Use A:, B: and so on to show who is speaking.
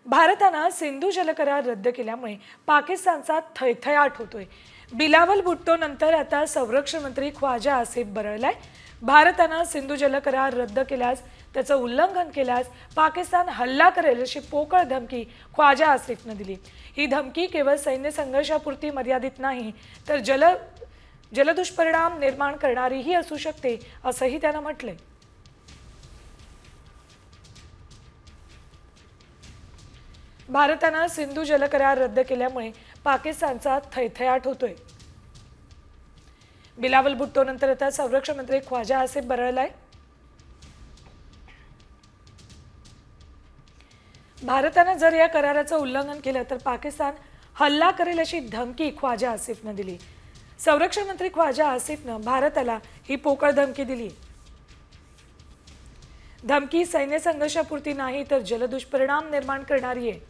A: भारतानं सिंधू जलकरार रद्द केल्यामुळे पाकिस्तानचा थैथयाट होतोय। बिलावल भुट्टो नंतर आता संरक्षण मंत्री ख्वाजा आसिफ बरळलाय। भारतानं सिंधू जलकरार रद्द केल्यास त्याचं उल्लंघन केल्यास पाकिस्तान हल्ला करेल अशी पोकळ धमकी ख्वाजा आसिफनं दिली। ही धमकी केवळ सैन्य संघर्षापुरती मर्यादित नाही तर जलदुष्परिणाम निर्माण करणारीही असू शकते असंही त्यानं म्हटलंय। भारतानं सिंधू जलकरार रद्द केल्यामुळे पाकिस्तानचा थैथयाट होतोय। बिलावल भुट्टो नंतर आता संरक्षण मंत्री ख्वाजा आसिफ बरळलाय। भारतानं जर या कराराचं उल्लंघन केलं तर पाकिस्तान हल्ला करेल अशी धमकी ख्वाजा आसिफनं दिली। संरक्षण मंत्री ख्वाजा आसिफनं भारताला ही पोकळ धमकी दिली। धमकी सैन्य संघर्षापुरती नाही तर जलदुष्परिणाम निर्माण करणारी आहे।